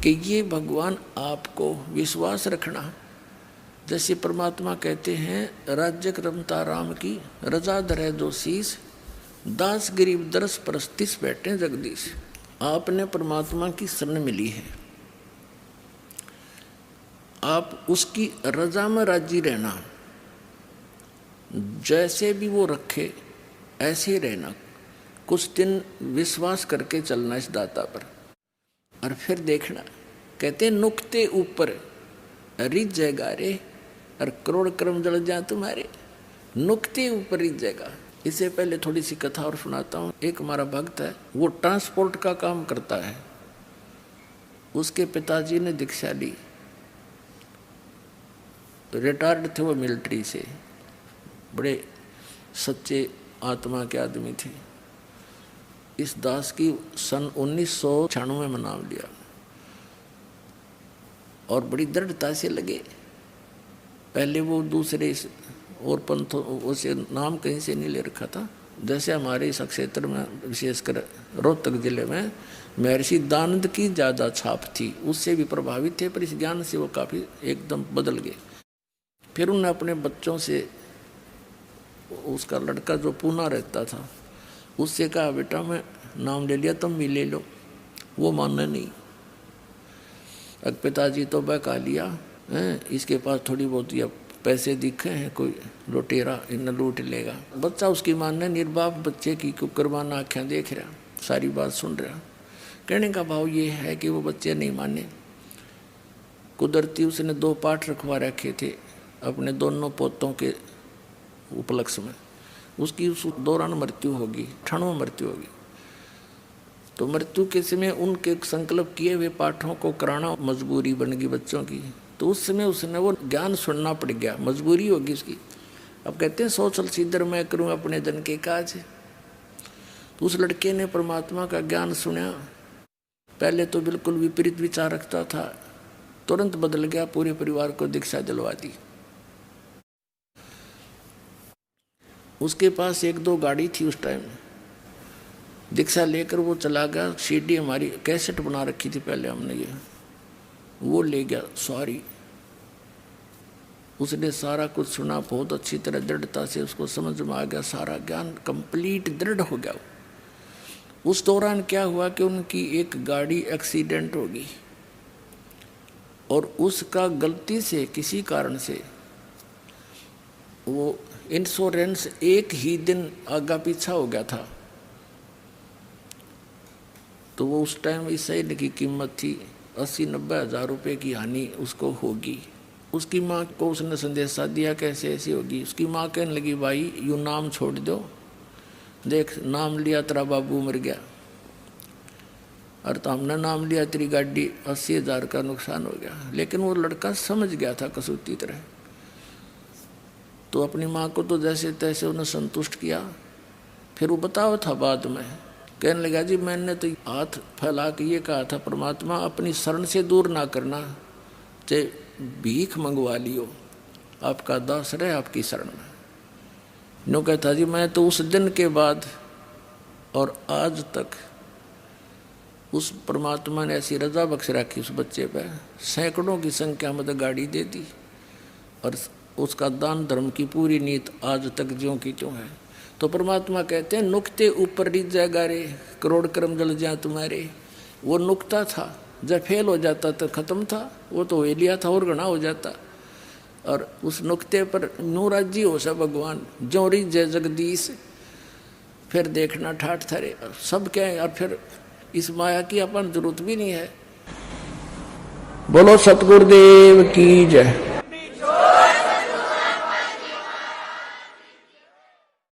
कि ये भगवान आपको विश्वास रखना। जैसे परमात्मा कहते हैं राज्य रमता राम की रजा धरे दो शीस, दास गरीब दरस परस्तिस बैठे जगदीश। आपने परमात्मा की शरण मिली है, आप उसकी रजा में राजी रहना, जैसे भी वो रखे ऐसे ही रहना, कुछ दिन विश्वास करके चलना इस दाता पर, और फिर देखना। कहते नुक्ते ऊपर रिझ जाएगा रे, और करोड़ कर्म जल जाए तुम्हारे। नुक्ते ऊपर रिझ जाएगा। इससे पहले थोड़ी सी कथा और सुनाता हूँ। एक हमारा भक्त है, वो ट्रांसपोर्ट का काम करता है। उसके पिताजी ने दीक्षा ली, रिटायर्ड थे वो मिलिट्री से, बड़े सच्चे आत्मा के आदमी थे। इस दास की सन 1996 में नाम लिया और बड़ी दृढ़ता से लगे। पहले वो दूसरे और पंथों, उसे नाम कहीं से नहीं ले रखा था। जैसे हमारे इस क्षेत्र में विशेषकर रोहतक जिले में महर्षि दानंद की ज़्यादा छाप थी, उससे भी प्रभावित थे, पर इस ज्ञान से वो काफ़ी एकदम बदल गए। फिर उन्होंने अपने बच्चों से, उसका लड़का जो पूना रहता था, उससे कहा बेटा मैं नाम ले लिया, तुम भी ले लो। वो मानना नहीं। अब पिताजी तो बहका लिया है, इसके पास थोड़ी बहुत या पैसे दिखे हैं, कोई लुटेरा इन लूट लेगा। बच्चा उसकी मानने, निर्बाप बच्चे की कुकरबाना आँखें देख रहा, सारी बात सुन रहा। कहने का भाव ये है कि वो बच्चे नहीं माने। कुदरती उसने 2 पाठ रखवा रखे थे अपने दोनों पोतों के उपलक्ष्य में। उसकी उस दौरान मृत्यु होगी, क्षणों मृत्यु होगी। तो मृत्यु के समय उनके संकल्प किए हुए पाठों को कराना मजबूरी बन गई बच्चों की। तो उस समय उसने वो ज्ञान सुनना पड़ गया, मजबूरी होगी उसकी। अब कहते हैं सोचल सीधर मैं करूं अपने जन के काज। तो उस लड़के ने परमात्मा का ज्ञान सुना। पहले तो बिल्कुल विपरीत विचार रखता था, तुरंत बदल गया, पूरे परिवार को दीक्षा दिलवा दी। उसके पास 1-2 गाड़ी थी उस टाइम। दीक्षा लेकर वो चला गया। सीडी हमारी कैसेट बना रखी थी पहले हमने, ये वो ले गया सारी। उसने सारा कुछ सुना, बहुत अच्छी तरह दृढ़ता से उसको समझ में आ गया, सारा ज्ञान कंप्लीट दृढ़ हो गया। उस दौरान क्या हुआ कि उनकी एक गाड़ी एक्सीडेंट हो गई और उसका गलती से किसी कारण से वो इंश्योरेंस एक ही दिन आगा पीछा हो गया था। तो वो उस टाइम इस शरीर की कीमत थी 80-90 हज़ार रुपये की हानि उसको होगी। उसकी माँ को उसने संदेशा दिया कैसे ऐसी होगी। उसकी माँ कहने लगी भाई यूँ नाम छोड़ दो, देख नाम लिया तेरा बाबू मर गया, और तो हमने नाम लिया तेरी गाड़ी 80,000 का नुकसान हो गया। लेकिन वो लड़का समझ गया था कसूती तरह। तो अपनी माँ को तो जैसे तैसे उन्हें संतुष्ट किया। फिर वो बताओ था बाद में, कहने लगा जी मैंने तो हाथ फैला के ये कहा था परमात्मा अपनी शरण से दूर ना करना, चाहे भीख मंगवा लियो, आपका दास रहे आपकी शरण में। नो कहता जी मैं तो उस दिन के बाद और आज तक उस परमात्मा ने ऐसी रजा बख्श रखी उस बच्चे पे, सैकड़ों की संख्या में तो गाड़ी दे दी, और उसका दान धर्म की पूरी नीत आज तक ज्यों की त्यों है। तो परमात्मा कहते हैं नुक्ते ऊपर रिझ जाएगा रे, करोड़ कर्म जल जाए तुम्हारे। वो नुक्ता था, जब फेल हो जाता तो खत्म था, वो तो हो लिया था और गणा हो जाता। और उस नुक्ते पर न्यू राज्य हो सा भगवान, जो रिझ जय जगदीश। फिर देखना ठाठ थरे सब क्या है। और फिर इस माया की अपन जरूरत भी नहीं है। बोलो सतगुरुदेव की जय।